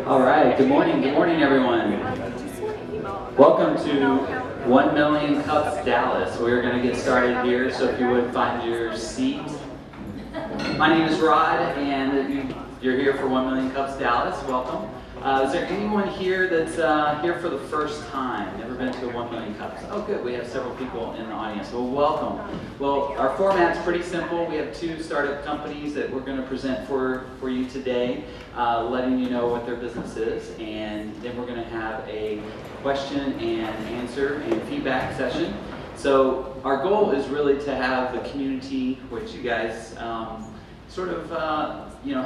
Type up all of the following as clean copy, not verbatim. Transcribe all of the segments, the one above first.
All right, good morning everyone. Welcome to 1 Million Cups Dallas. We're going to get started here, so if you would find your seat. My name is Rod, and you're here for 1 Million Cups Dallas. Welcome. Is there anyone here that's here for the first time? Never been to a 1 Million Cups? Oh, good. We have several people in the audience. Well, welcome. Well, our format's pretty simple. We have two startup companies that we're going to present for you today, letting you know what their business is, and then we're going to have a question and answer and feedback session. So our goal is really to have the community, which you guys sort of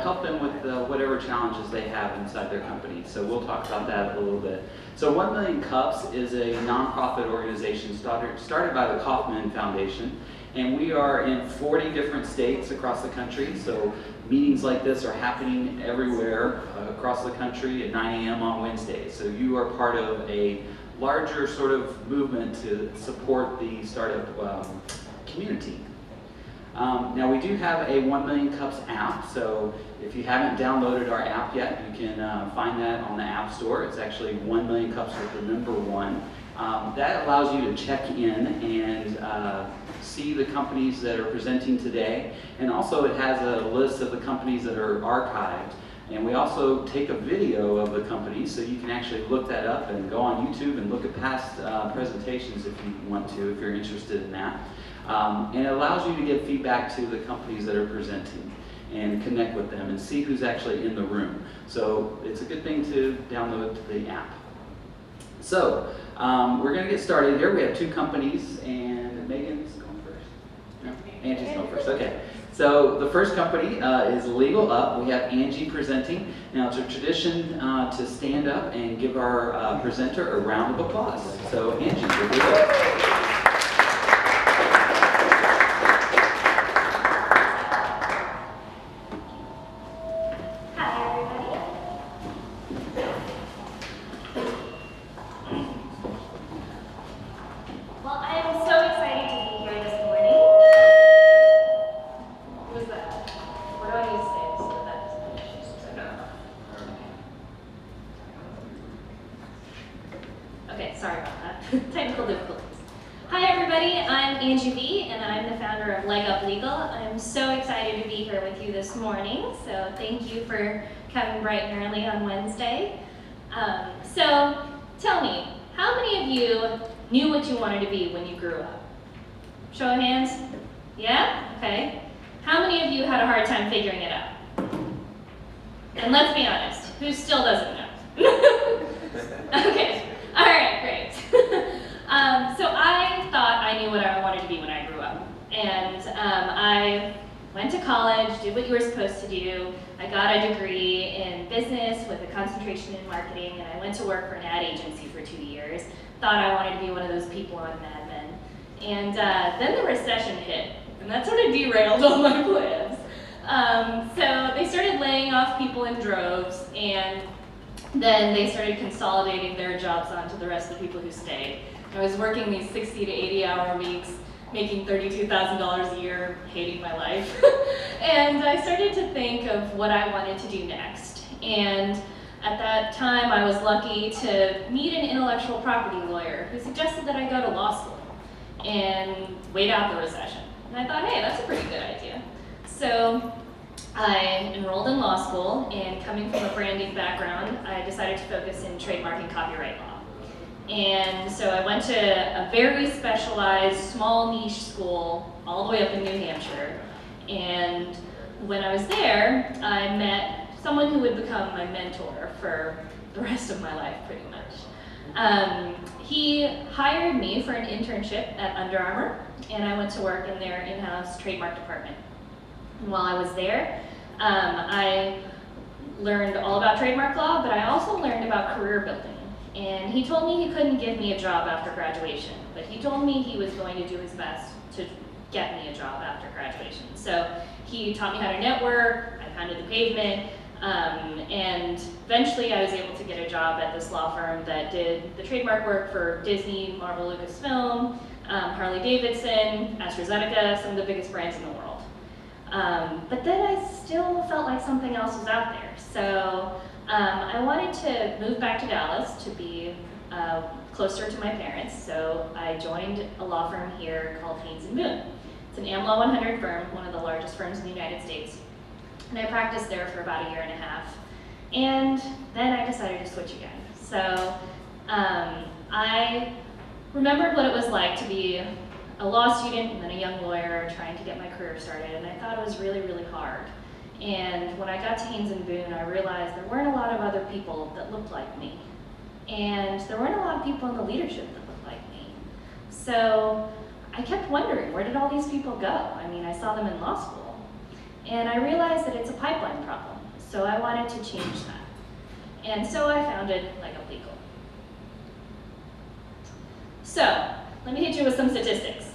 help them with whatever challenges they have inside their company. So we'll talk about that a little bit. So 1 Million Cups is a nonprofit organization started by the Kauffman Foundation, and we are in 40 different states across the country. So meetings like this are happening everywhere across the country at 9 a.m. on Wednesdays. So you are part of a larger sort of movement to support the startup community. Now we do have a 1 Million Cups app, so if you haven't downloaded our app yet, you can find that on the App Store. It's actually 1 Million Cups with the number 1. That allows you to check in and see the companies that are presenting today, and also it has a list of the companies that are archived. And we also take a video of the companies, so you can actually look that up and go on YouTube and look at past presentations if you want to, if you're interested in that. And it allows you to give feedback to the companies that are presenting and connect with them and see who's actually in the room. So it's a good thing to download the app. So we're going to get started here. We have two companies, and Megan's going first. No? Angie's going first. Okay. So the first company is Legal Up. We have Angie presenting. Now it's a tradition to stand up and give our presenter a round of applause. So Angie, here we go. Thank you for coming bright and early on Wednesday. So tell me, how many of you knew what you wanted to be when you grew up? Show of hands? Yeah? Okay. How many of you had a hard time figuring it out? And let's be honest, who still doesn't know? Okay. All right, great. So I thought I knew what I wanted to be when I grew up. And I went to college, did what you were supposed to do. I got a degree in business with a concentration in marketing, and I went to work for an ad agency for 2 years. Thought I wanted to be one of those people on Mad Men. And then the recession hit, and that sort of derailed all my plans. So they started laying off people in droves, and then they started consolidating their jobs onto the rest of the people who stayed. I was working these 60 to 80-hour weeks, making $32,000 a year, hating my life. And I started to think of what I wanted to do next. And at that time, I was lucky to meet an intellectual property lawyer who suggested that I go to law school and wait out the recession. And I thought, hey, that's a pretty good idea. So I enrolled in law school, and coming from a branding background, I decided to focus in trademark and copyright law. And so I went to a very specialized, small niche school all the way up in New Hampshire. And when I was there, I met someone who would become my mentor for the rest of my life, pretty much. He hired me for an internship at Under Armour, and I went to work in their in-house trademark department. And while I was there, I learned all about trademark law, but I also learned about career building. And he told me he couldn't give me a job after graduation, but he told me he was going to do his best to get me a job after graduation. So he taught me how to network, I pounded the pavement, and eventually I was able to get a job at this law firm that did the trademark work for Disney, Marvel, Lucasfilm, Harley Davidson, AstraZeneca, some of the biggest brands in the world. But then I still felt like something else was out there. So I wanted to move back to Dallas to be closer to my parents, so I joined a law firm here called Haynes & Boone. It's an AmLaw 100 firm, one of the largest firms in the United States. And I practiced there for about a year and a half. And then I decided to switch again. So I remembered what it was like to be a law student and then a young lawyer trying to get my career started, and I thought it was really, really hard. And when I got to Haynes & Boone, I realized there weren't a lot of other people that looked like me. And there weren't a lot of people in the leadership that looked like me. So I kept wondering, where did all these people go? I mean, I saw them in law school. And I realized that it's a pipeline problem, so I wanted to change that. And so I founded Leg Up Legal. So, let me hit you with some statistics.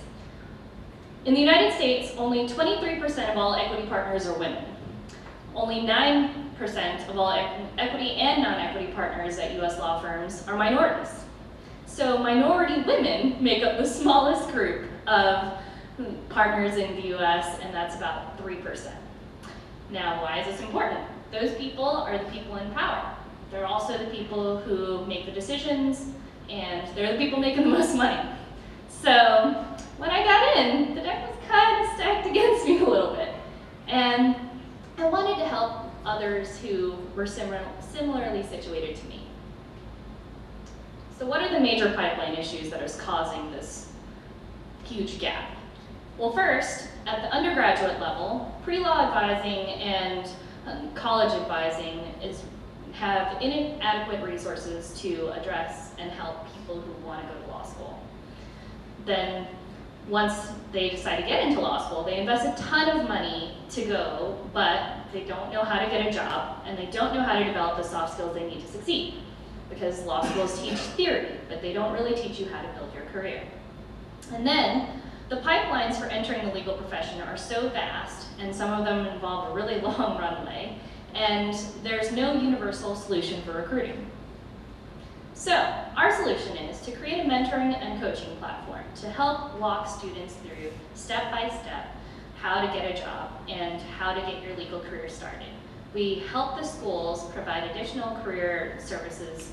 In the United States, only 23% of all equity partners are women. Only 9% of all equity and non-equity partners at US law firms are minorities. So minority women make up the smallest group of partners in the US, and that's about 3%. Now, why is this important? Those people are the people in power. They're also the people who make the decisions, and they're the people making the most money. So when I got in, the deck was kind of stacked against me a little bit. And I wanted to help others who were similarly situated to me. So what are the major pipeline issues that are causing this huge gap? Well, first, at the undergraduate level, pre-law advising and college advising have inadequate resources to address and help people who want to go to law school. Then, once they decide to get into law school, they invest a ton of money to go, but they don't know how to get a job, and they don't know how to develop the soft skills they need to succeed. Because law schools teach theory, but they don't really teach you how to build your career. And then, the pipelines for entering the legal profession are so vast, and some of them involve a really long runway, and there's no universal solution for recruiting. So, our solution is to create a mentoring and coaching platform to help walk students through, step by step, how to get a job and how to get your legal career started. We help the schools provide additional career services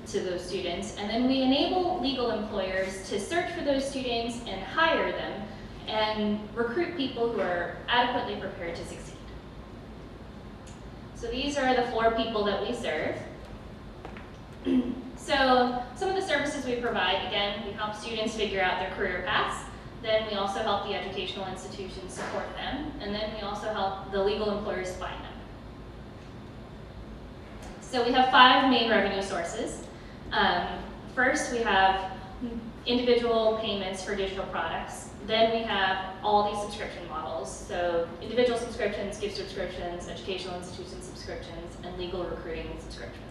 to those students, and then we enable legal employers to search for those students and hire them and recruit people who are adequately prepared to succeed. So these are the 4 people that we serve. So some of the services we provide, again, we help students figure out their career paths. Then we also help the educational institutions support them. And then we also help the legal employers find them. So we have 5 main revenue sources. First, we have individual payments for digital products. Then we have all these subscription models. So individual subscriptions, gift subscriptions, educational institution subscriptions, and legal recruiting subscriptions.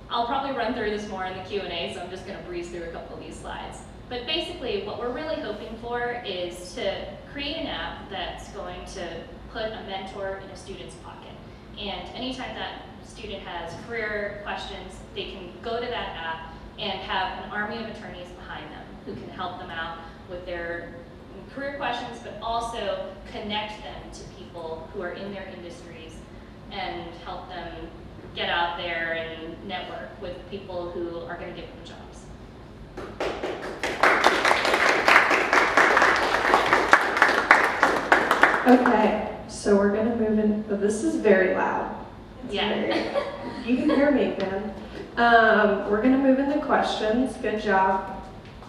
I'll probably run through this more in the Q&A, so I'm just going to breeze through a couple of these slides. But basically, what we're really hoping for is to create an app that's going to put a mentor in a student's pocket. And anytime that student has career questions, they can go to that app and have an army of attorneys behind them who can help them out with their career questions, but also connect them to people who are in their industries and help them get out there and network with people who are going to give them jobs. Okay, so we're going to move in. Oh, this is very loud. You can hear me, man. We're going to move into questions. Good job.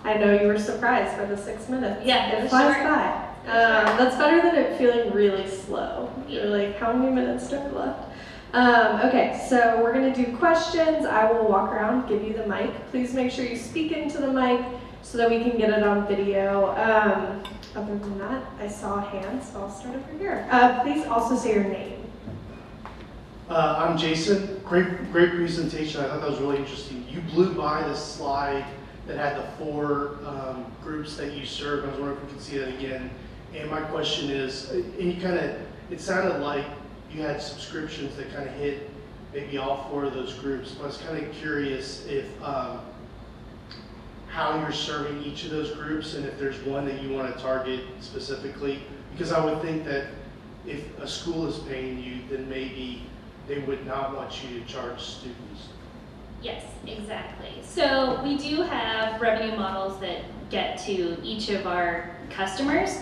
I know you were surprised by the 6 minutes. Yeah, it flies by. That's better than it feeling really slow. You're like, how many minutes do I have left? Okay, so we're going to do questions. I will walk around, give you the mic. Please make sure you speak into the mic so that we can get it on video. Other than that, I saw a hand, so I'll start over here. Please also say your name. I'm Jason. Great presentation. I thought that was really interesting. You blew by the slide that had the 4 groups that you serve. I was wondering if we could see that again. And my question is, it sounded like you had subscriptions that kind of hit maybe all 4 of those groups. But I was kind of curious if how you're serving each of those groups and if there's one that you want to target specifically. Because I would think that if a school is paying you, then maybe they would not want you to charge students. Yes, exactly. So we do have revenue models that get to each of our customers.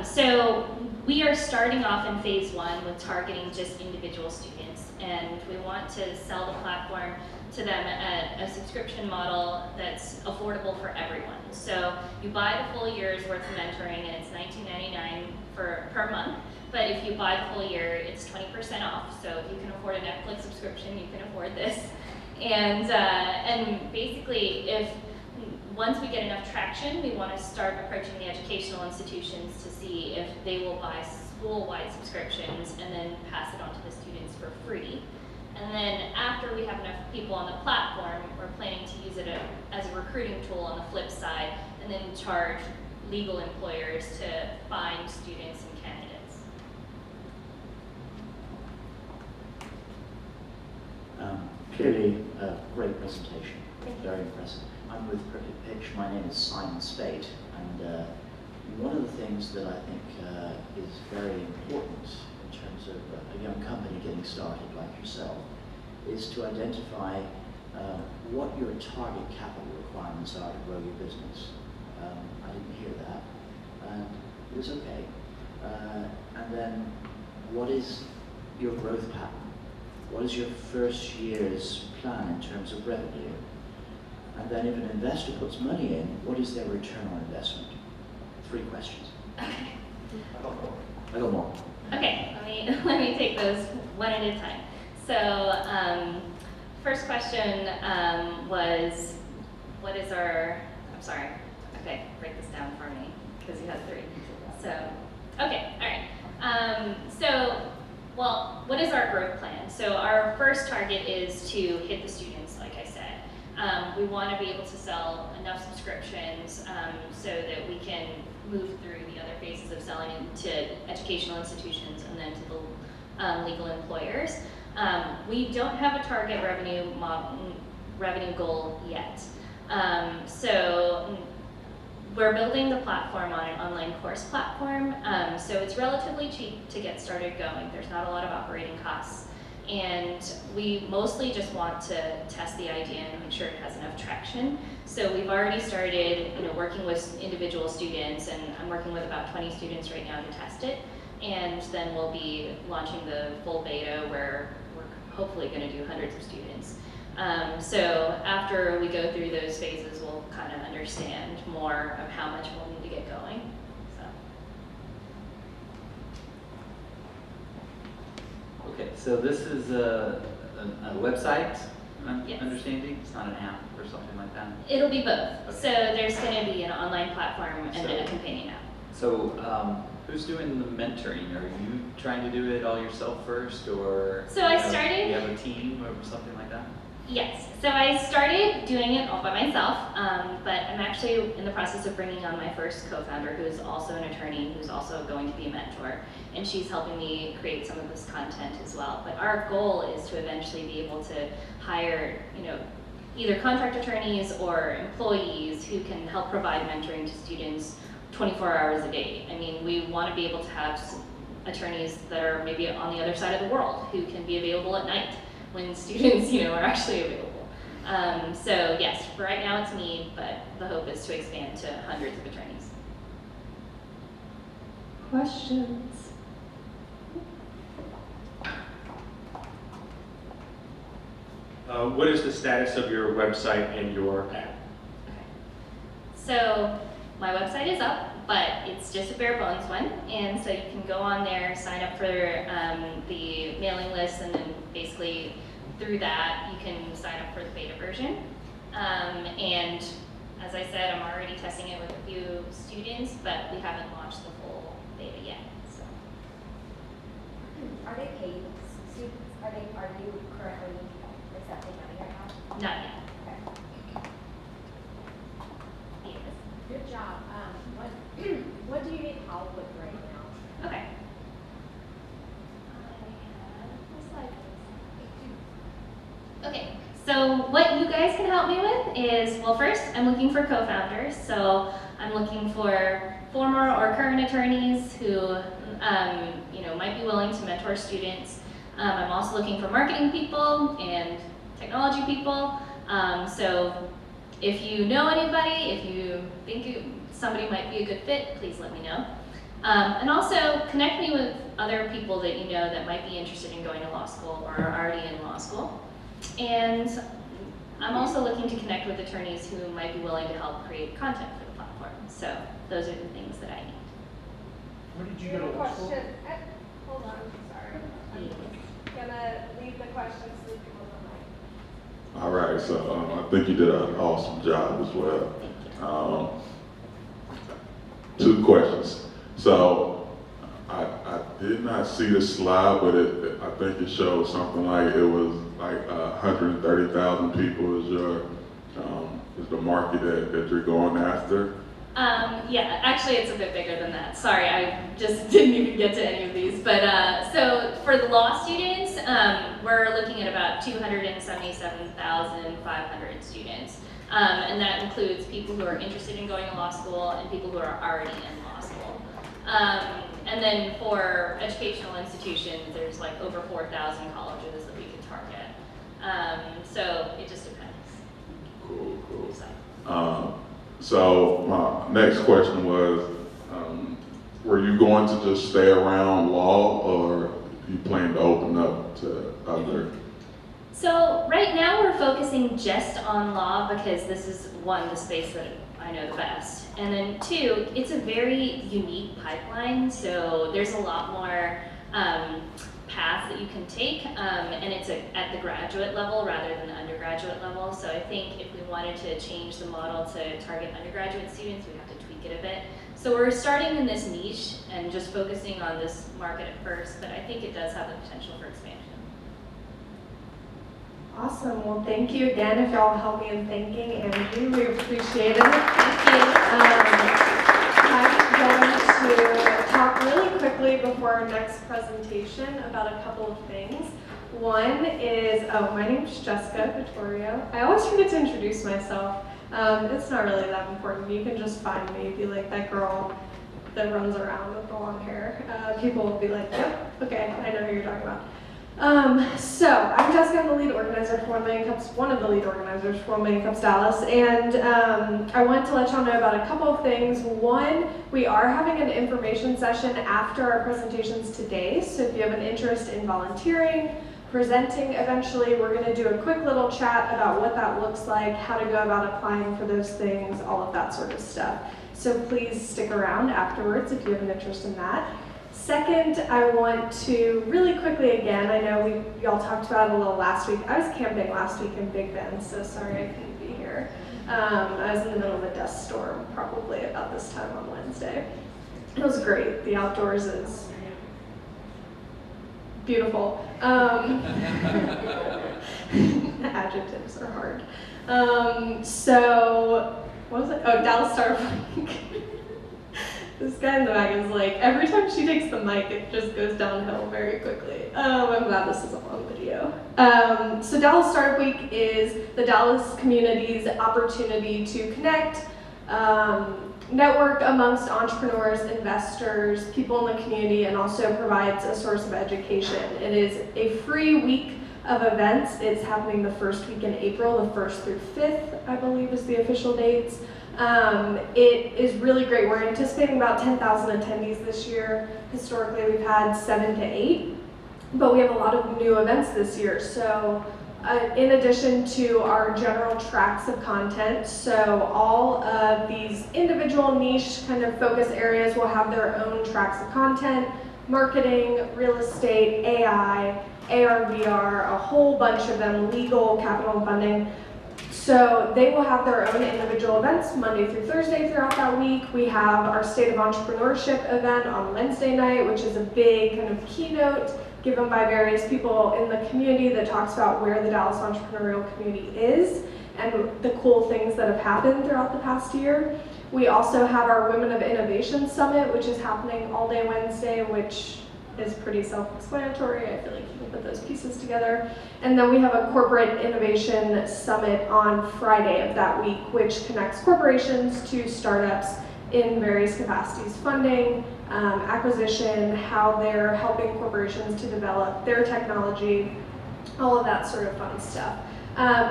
So we are starting off in phase 1 with targeting just individual students, and we want to sell the platform to them at a subscription model that's affordable for everyone. So you buy the full year's worth of mentoring, and it's $19.99 per month. But if you buy the full year, it's 20% off. So if you can afford a Netflix subscription, you can afford this. And basically, once we get enough traction, we want to start approaching the educational institutions to see if they will buy school-wide subscriptions and then pass it on to the students for free. And then after we have enough people on the platform, we're planning to use it as a recruiting tool on the flip side, and then charge legal employers to find students and candidates. Clearly a great presentation, very impressive. I'm with Cricket Pitch. My name is Simon Spate, and one of the things that I think is very important in terms of a young company getting started like yourself is to identify what your target capital requirements are to grow your business. I didn't hear that, and it was okay. And then what is your growth pattern? What is your first year's plan in terms of revenue? And then if an investor puts money in, what is their return on investment? 3 questions. Okay. I got more. Okay, let me take those one at a time. So, first question was, what is our, I'm sorry, okay, break this down for me, because you had 3. So, okay, all right. Well, what is our growth plan? So our first target is to hit the students, like I said. We want to be able to sell enough subscriptions so that we can move through the other phases of selling to educational institutions and then to the legal employers. We don't have a target revenue goal yet. So we're building the platform on an online course platform, so it's relatively cheap to get started going. There's not a lot of operating costs. And we mostly just want to test the idea and make sure it has enough traction. So we've already started working with individual students, and I'm working with about 20 students right now to test it. And then we'll be launching the full beta where we're hopefully going to do hundreds of students. So after we go through those phases, we'll kind of understand more of how much we'll need to get going. Okay, so this is a website, I'm Yes. understanding? It's not an app or something like that? It'll be both. Okay. So there's going to be an online platform and then a companion app. So who's doing the mentoring? Are you trying to do it all yourself first, or So I started- you have a team or something like that? Yes, so I started doing it all by myself, but I'm actually in the process of bringing on my first co-founder, who is also an attorney, who's also going to be a mentor, and she's helping me create some of this content as well. But our goal is to eventually be able to hire, either contract attorneys or employees who can help provide mentoring to students 24 hours a day. I mean, we want to be able to have attorneys that are maybe on the other side of the world who can be available at night when students, are actually available. So yes, for right now it's me, but the hope is to expand to hundreds of attorneys. Questions? What is the status of your website and your app? So my website is up, but it's just a bare bones one, and so you can go on there, sign up for the mailing list, and then basically through that you can sign up for the beta version. And as I said, I'm already testing it with a few students, but we haven't launched the full beta yet. So Are they paid students? Are you currently accepting money right now? not yet. Okay. Yes. Good job. What do you need help with right now? Okay. Okay, so what you guys can help me with is, well, first, I'm looking for co-founders. So I'm looking for former or current attorneys who might be willing to mentor students. I'm also looking for marketing people and technology people. So if you know anybody, if you think somebody might be a good fit, please let me know. And also connect me with other people that you know that might be interested in going to law school or are already in law school. And I'm also looking to connect with attorneys who might be willing to help create content for the platform. So those are the things that I need. Where did you go to law school? Question. Hold on, sorry. I'm gonna leave the questions so people don't mind. All right, so I think you did an awesome job as well. Two questions. So I did not see the slide, but I think it showed something like it was like 130,000 people is the market that you're going after. Yeah, actually it's a bit bigger than that. Sorry, I just didn't even get to any of these. But so for the law students, we're looking at about 277,500 students. And that includes people who are interested in going to law school and people who are already in law school. And then for educational institutions, there's like over 4,000 colleges that we can target. So it just depends. Cool. So. So my next question was, were you going to just stay around law, or you plan to open up to other? So right now we're focusing just on law because this is one, the space that I know the best. And then two, it's a very unique pipeline, so there's a lot more paths that you can take, and it's at the graduate level rather than the undergraduate level. So I think if we wanted to change the model to target undergraduate students, we'd have to tweak it a bit. So we're starting in this niche and just focusing on this market at first, but I think it does have the potential for expansion. Awesome. Well, thank you again. If y'all help me in thanking Angie, we appreciate it. Thank you. I'm going to talk really quickly before our next presentation about a couple of things. One is, my name's Jessica Vittorio. I always forget to introduce myself. It's not really that important. You can just find me, be like that girl that runs around with the long hair. People will be like, yep, okay, I know who you're talking about. So I'm Jessica, I'm the lead organizer for 1 Million Cups, one of the lead organizers for 1 Million Cups Dallas, and I wanted to let y'all know about a couple of things. One, we are having an information session after our presentations today, so if you have an interest in volunteering, presenting eventually, we're going to do a quick little chat about what that looks like, how to go about applying for those things, all of that sort of stuff. So please stick around afterwards if you have an interest in that. Second, I want to really quickly again, I know y'all talked about it a little last week. I was camping last week in Big Bend, so sorry I couldn't be here. I was in the middle of a dust storm probably about this time on Wednesday. It was great. The outdoors is beautiful. Adjectives are hard. So, what was it? Oh, Dallas Star Week. This guy in the back is like, every time she takes the mic, it just goes downhill very quickly. I'm glad this is on video. So Dallas Startup Week is the Dallas community's opportunity to connect, network amongst entrepreneurs, investors, people in the community, and also provides a source of education. It is a free week of events. It's happening the first week in April, the 1st through 5th, I believe is the official dates. It is really great. We're anticipating about 10,000 attendees this year. Historically, we've had 7 to 8, but we have a lot of new events this year. So in addition to our general tracks of content, so all of these individual niche kind of focus areas will have their own tracks of content: marketing, real estate, AI, AR, VR, a whole bunch of them, legal, capital and funding. So they will have their own individual events Monday through Thursday throughout that week. We have our State of Entrepreneurship event on Wednesday night, which is a big kind of keynote given by various people in the community that talks about where the Dallas entrepreneurial community is and the cool things that have happened throughout the past year. We also have our Women of Innovation Summit, which is happening all day Wednesday, which is pretty self-explanatory. I feel like you can put those pieces together. And then we have a Corporate Innovation Summit on Friday of that week, which connects corporations to startups in various capacities: funding, acquisition, how they're helping corporations to develop their technology, all of that sort of fun stuff.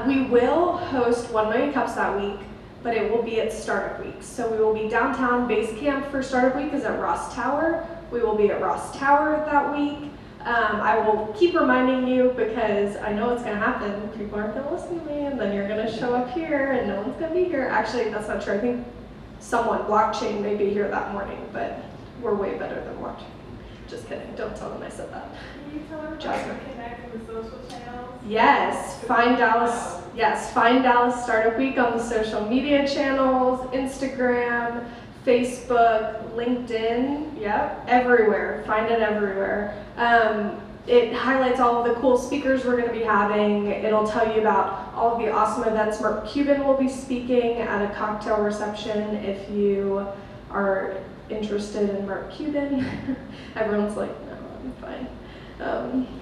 We will host 1 Million Cups that week, but it will be at Startup Week. So we will be downtown. Base camp for Startup Week is at Ross Tower. We will be at Ross Tower that week. I will keep reminding you because I know it's going to happen. People aren't going to listen to me, and then you're going to show up here, and no one's going to be here. Actually, that's not true. I think someone, Blockchain, may be here that morning, but we're way better than Blockchain. Just kidding. Don't tell them I said that. Can you tell everybody to connect with the social channels? Yes, find Dallas. Yes, find Dallas Startup Week on the social media channels: Instagram, Facebook, LinkedIn. Yep, everywhere. Find it everywhere. It highlights all of the cool speakers we're going to be having. It'll tell you about all of the awesome events. Mark Cuban will be speaking at a cocktail reception if you are interested in Mark Cuban. Everyone's like, no, I'm fine.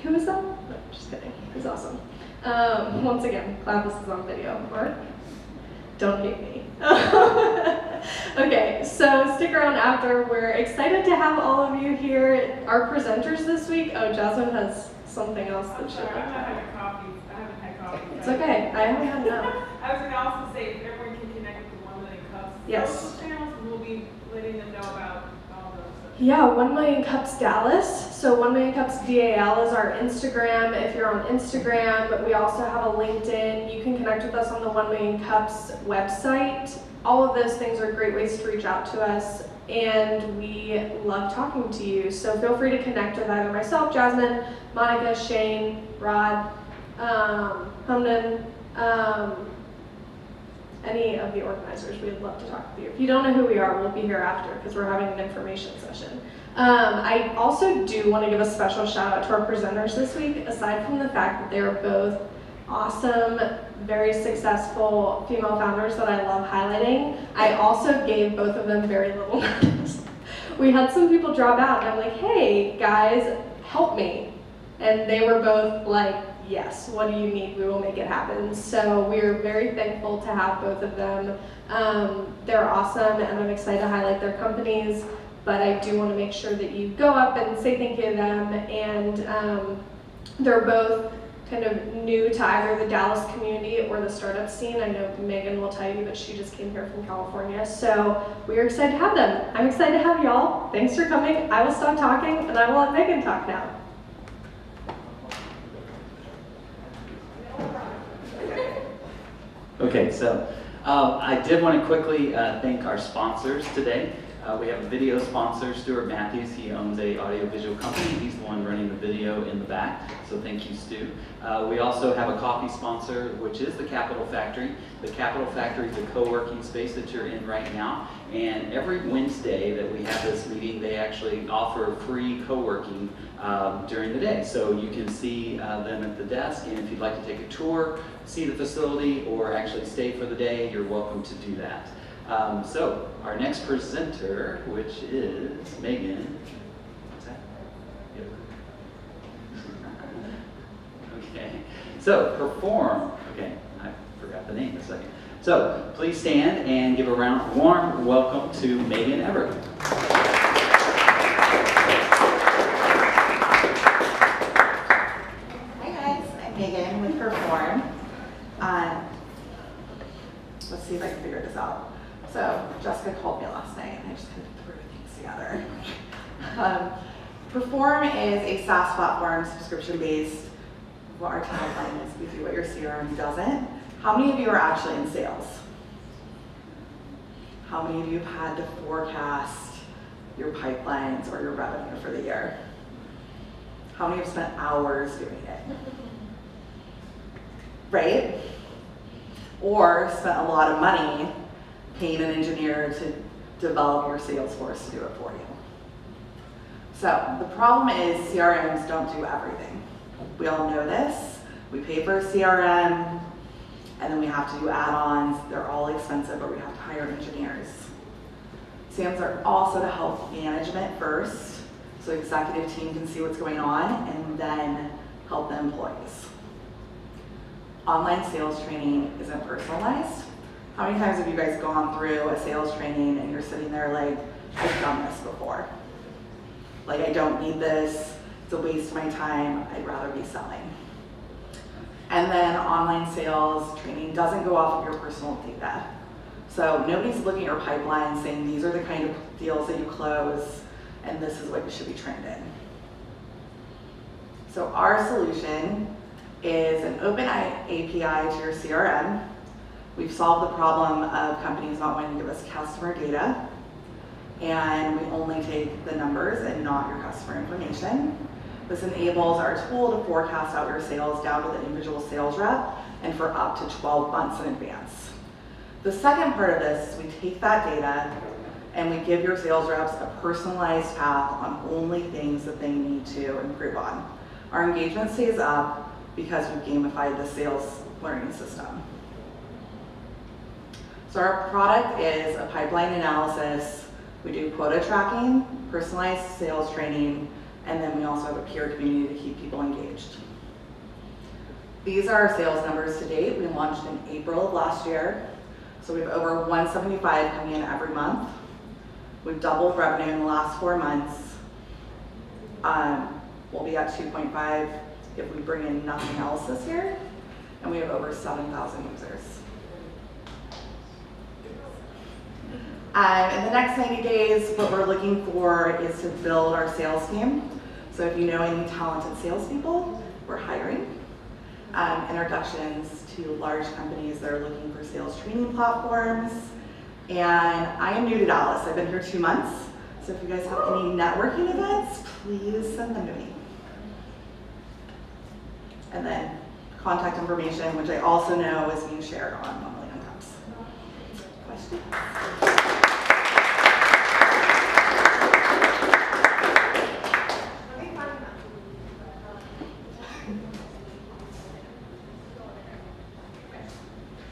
Who is that? No, just kidding. He's awesome. Once again, glad this is on video. Mark, don't hate me. Okay, so stick around after. We're excited to have all of you here. Our presenters this week. Oh, Jasmine has something else that she'd like to I'm not have. having coffee. I haven't had coffee. It's okay. I haven't had enough. I was going to also say, if everyone can connect with the 1 Million Cups Yes. social channels, we'll be letting them know about all those. Yeah, 1 Million Cups Dallas. So 1 Million Cups DAL is our Instagram. If you're on Instagram, we also have a LinkedIn. You can connect with us on the 1 Million Cups website. All of those things are great ways to reach out to us, and we love talking to you. So feel free to connect with either myself, Jasmine, Monica, Shane, Rod, Humnan, any of the organizers. We'd love to talk with you. If you don't know who we are, we'll be here after because we're having an information session. I also do want to give a special shout out to our presenters this week. Aside from the fact that they are both awesome, very successful female founders that I love highlighting, I also gave both of them very little notice. We had some people drop out, and I'm like, hey guys, help me. And they were both like, yes, what do you need? We will make it happen. So we're very thankful to have both of them. They're awesome, and I'm excited to highlight their companies, but I do want to make sure that you go up and say thank you to them. And they're both kind of new to either the Dallas community or the startup scene. I know Megan will tell you, but she just came here from California. So we are excited to have them. I'm excited to have y'all. Thanks for coming. I will stop talking, and I will let Megan talk now. Okay, so I did want to quickly thank our sponsors today. We have a video sponsor, Stuart Matthews. He owns a audiovisual company. He's the one running the video in the back, so thank you, Stu. We also have a coffee sponsor, which is the Capital Factory. The Capital Factory is a co-working space that you're in right now, and every Wednesday that we have this meeting, they actually offer free co-working during the day. So you can see them at the desk, and if you'd like to take a tour, see the facility, or actually stay for the day, you're welcome to do that. So our next presenter, which is Megan. What's that? Okay. So Perfrm. Okay, I forgot the name a second. So please stand and give a warm welcome to Megan Everett. Hi guys, I'm Megan with Perfrm. Let's see if I can figure this out. So Jessica called me last night and I just kind of threw things together. Perfrm is a SaaS platform, subscription-based. What our tagline is, we do what your CRM doesn't. How many of you are actually in sales? How many of you have had to forecast your pipelines or your revenue for the year? How many have spent hours doing it? Right? Or spent a lot of money paying an engineer to develop your sales force to do it for you. So the problem is CRMs don't do everything. We all know this. We pay for a CRM, and then we have to do add-ons. They're all expensive, but we have to hire engineers. CRMs are also to help management first, so the executive team can see what's going on, and then help the employees. Online sales training isn't personalized. How many times have you guys gone through a sales training and you're sitting there like, I've done this before. Like, I don't need this, it's a waste of my time, I'd rather be selling. And then online sales training doesn't go off of your personal data. So nobody's looking at your pipeline saying these are the kind of deals that you close and this is what you should be trained in. So our solution is an open API to your CRM. We've solved the problem of companies not wanting to give us customer data, and we only take the numbers and not your customer information. This enables our tool to forecast out your sales down to the individual sales rep and for up to 12 months in advance. The second part of this is we take that data and we give your sales reps a personalized path on only things that they need to improve on. Our engagement stays up because we've gamified the sales learning system. So our product is a pipeline analysis. We do quota tracking, personalized sales training, and then we also have a peer community to keep people engaged. These are our sales numbers to date. We launched in April of last year. So we have over 175 coming in every month. We've doubled revenue in the last 4 months. We'll be at 2.5 if we bring in nothing else this year. And we have over 7,000 users. In the next 90 days, what we're looking for is to build our sales team. So if you know any talented salespeople, we're hiring. Introductions to large companies that are looking for sales training platforms. And I am new to Dallas. I've been here 2 months. So if you guys have any networking events, please send them to me. And then contact information, which I also know is being shared on 1 Million Cups. Questions?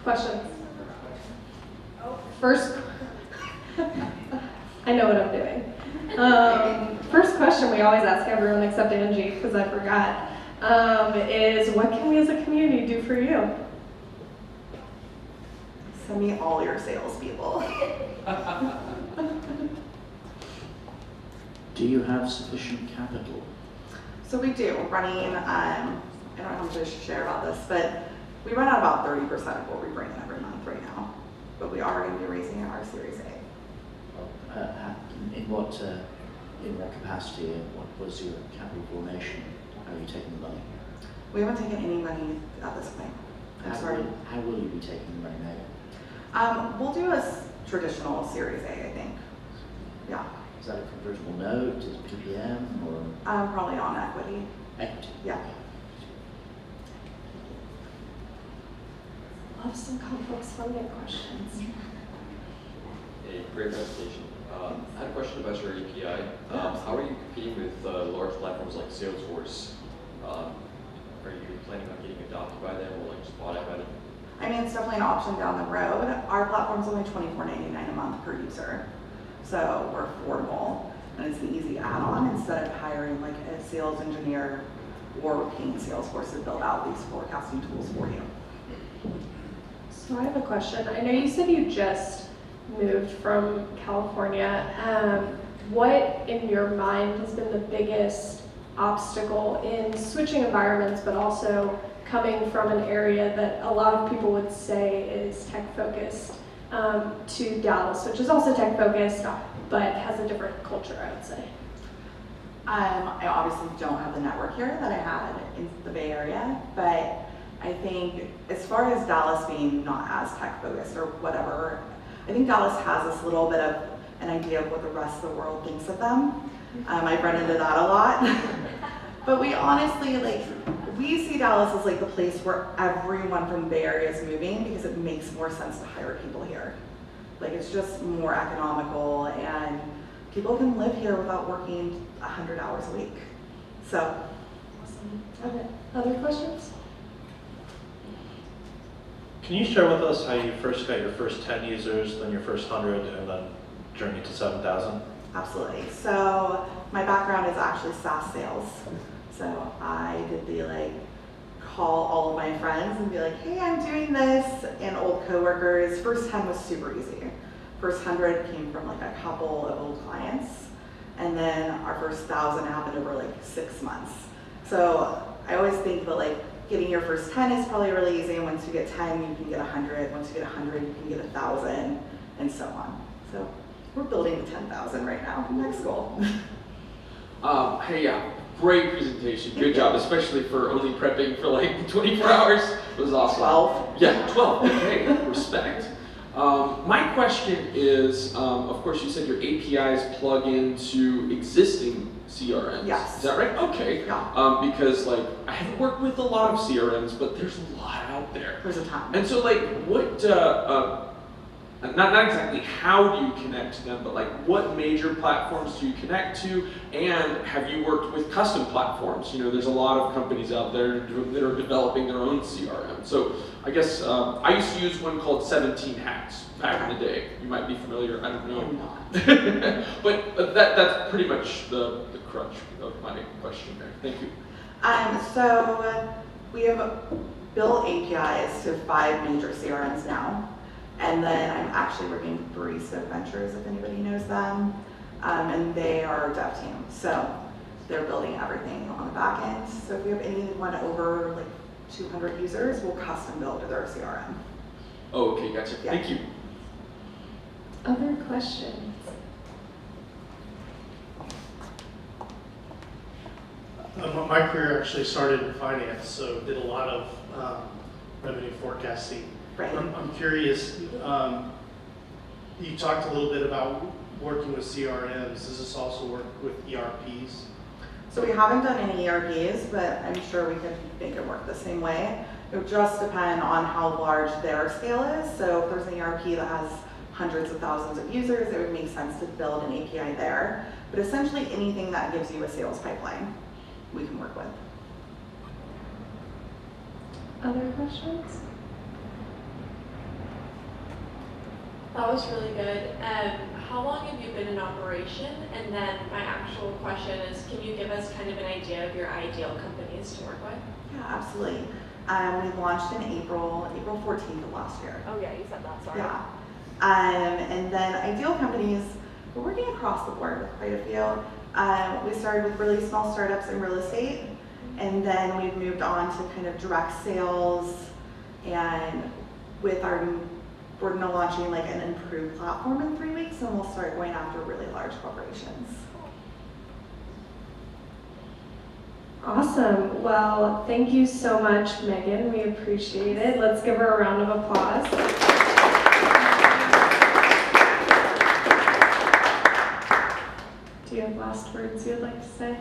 Questions? First, I know what I'm doing. First question we always ask everyone except Angie, because I forgot, is what can we as a community do for you? Send me all your salespeople. Do you have sufficient capital? So we do. We're running, I don't know how much I should share about this, but we run out about 30% of what we bring in every month right now. But we are going to be raising our Series A. In what capacity? What was your capital formation? How are you taking the money? We haven't taken any money at this point. I'm sorry. How will you be taking the money now? We'll do a traditional Series A, I think. Yeah. Is that a convertible note? Is it PPM or? Probably on equity. Equity. Yeah. Love some complex funding questions. Hey, great presentation. I had a question about your API. How are you competing with large platforms like Salesforce? Are you planning on getting adopted by them or like just bought out by them? I mean, it's definitely an option down the road. Our platform's only $24.99 a month per user. So we're affordable and it's an easy add-on instead of hiring like a sales engineer or paying Salesforce to build out these forecasting tools for you. So I have a question. I know you said you just moved from California. What in your mind has been the biggest obstacle in switching environments, but also coming from an area that a lot of people would say is tech-focused to Dallas, which is also tech-focused, but has a different culture, I would say? I obviously don't have the network here that I had in the Bay Area, but I think as far as Dallas being not as tech-focused or whatever, I think Dallas has this little bit of an idea of what the rest of the world thinks of them. I've run into that a lot. But we honestly, we see Dallas as like the place where everyone from the Bay Area is moving because it makes more sense to hire people here. Like it's just more economical and people can live here without working 100 hours a week. So. Awesome. Okay. Other questions? Can you share with us how you first got your first 10 users, then your first 100, and then journey to 7,000? Absolutely. So my background is actually SaaS sales. So I did the call all of my friends and be like, hey, I'm doing this, and old coworkers. First 10 was super easy. First 100 came from like a couple of old clients, and then our first 1,000 happened over like 6 months. So I always think that like getting your first 10 is probably really easy, and once you get 10, you can get 100. Once you get 100, you can get 1,000, and so on. So we're building the 10,000 right now. Next goal. Hey, yeah, great presentation. Good job, especially for only prepping for like 24 hours. It was awesome. 12. Yeah, 12. Okay, respect. My question is, of course, you said your APIs plug into existing CRMs. Yes. Is that right? Okay. Yeah. Because like I haven't worked with a lot of CRMs, but there's a lot out there. There's a ton. And so like, what? Not exactly how do you connect to them, but like what major platforms do you connect to, and have you worked with custom platforms? You know, there's a lot of companies out there that are developing their own CRM. So I guess I used to use one called 17 Hats back in the day. You might be familiar, I don't know. I'm not. but that's pretty much the crunch of my question there. Thank you. So we have built APIs to 5 major CRMs now. And then I'm actually working with Barista Ventures, if anybody knows them. And they are our dev team. So they're building everything on the back end. So if we have anyone over like 200 users, we'll custom build to their CRM. Oh, okay, gotcha. Yeah. Thank you. Other questions? My career actually started in finance, so did a lot of revenue forecasting. Right. I'm curious, you talked a little bit about working with CRMs. Does this also work with ERPs? So we haven't done any ERPs, but I'm sure we could make it work the same way. It would just depend on how large their scale is. So if there's an ERP that has hundreds of thousands of users, it would make sense to build an API there. But essentially anything that gives you a sales pipeline, we can work with. Other questions? That was really good. How long have you been in operation? And then my actual question is, can you give us kind of an idea of your ideal companies to work with? Yeah, absolutely. We launched in April 14th of last year. Oh yeah, you said that, sorry. Yeah. And then ideal companies, we're working across the board with quite a few. We started with really small startups in real estate, and then we've moved on to kind of direct sales, and with our we're now launching like an improved platform in 3 weeks, and we'll start going after really large corporations. Awesome. Well, thank you so much, Megan. We appreciate it. Let's give her a round of applause. Do you have last words you'd like to say?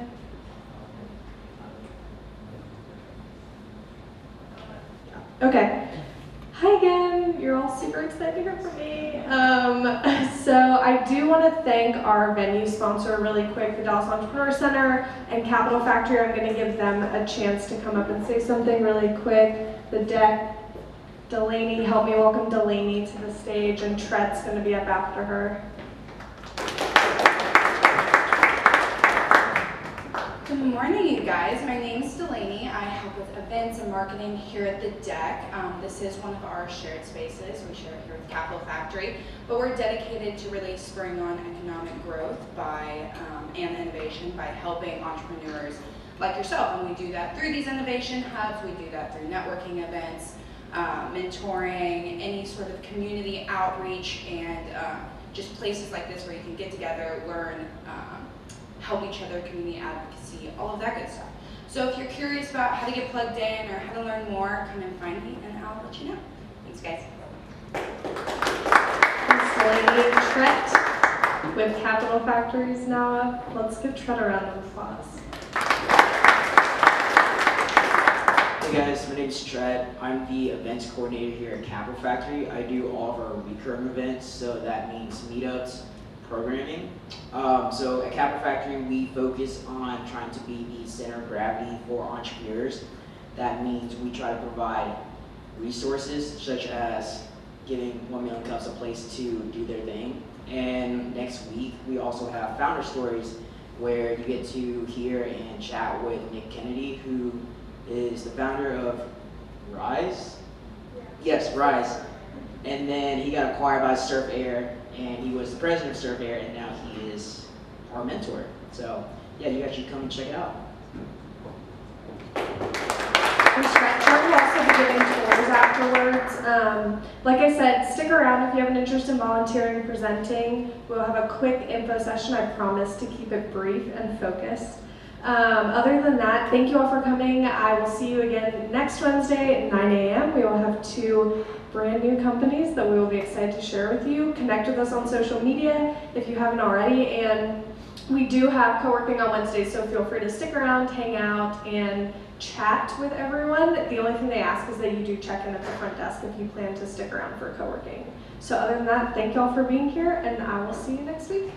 Okay. Hi again. You're all super excited to hear from me. So I do want to thank our venue sponsor really quick, the Dallas Entrepreneur Center and Capital Factory. I'm going to give them a chance to come up and say something really quick. The deck, Delaney, help me welcome Delaney to the stage, and Tret's going to be up after her. Good morning, you guys. My name is Delaney. I help with events and marketing here at the Deck. This is one of our shared spaces. We share it here with Capital Factory, but we're dedicated to really spurring on economic growth and innovation by helping entrepreneurs like yourself. And we do that through these innovation hubs. We do that through networking events, mentoring, any sort of community outreach, and just places like this where you can get together, learn, help each other, community advocacy, all of that good stuff. So if you're curious about how to get plugged in or how to learn more, come and find me and I'll let you know. Thanks, guys. Thanks, Delaney. Tret with Capital Factory is now up. Let's give Tret a round of applause. Hey guys, my name is Tret. I'm the events coordinator here at Capital Factory. I do all of our recurring events, so that means meetups, programming. So at Capital Factory, we focus on trying to be the center of gravity for entrepreneurs. That means we try to provide resources such as giving 1 Million Cups a place to do their thing. And next week, we also have Founder Stories, where you get to hear and chat with Nick Kennedy, who is the founder of Rise. Yes, Rise. And then he got acquired by Surf Air, and he was the president of Surf Air, and now he is our mentor. So yeah, you guys should come and check it out. We'll also be giving tours afterwards. Like I said, stick around if you have an interest in volunteering, presenting. We'll have a quick info session. I promise to keep it brief and focused. Other than that, thank you all for coming. I will see you again next Wednesday at 9 a.m. We will have 2 brand new companies that we will be excited to share with you. Connect with us on social media if you haven't already. And we do have co-working on Wednesdays, so feel free to stick around, hang out, and chat with everyone. The only thing they ask is that you do check in at the front desk if you plan to stick around for co-working. So other than that, thank you all for being here, and I will see you next week.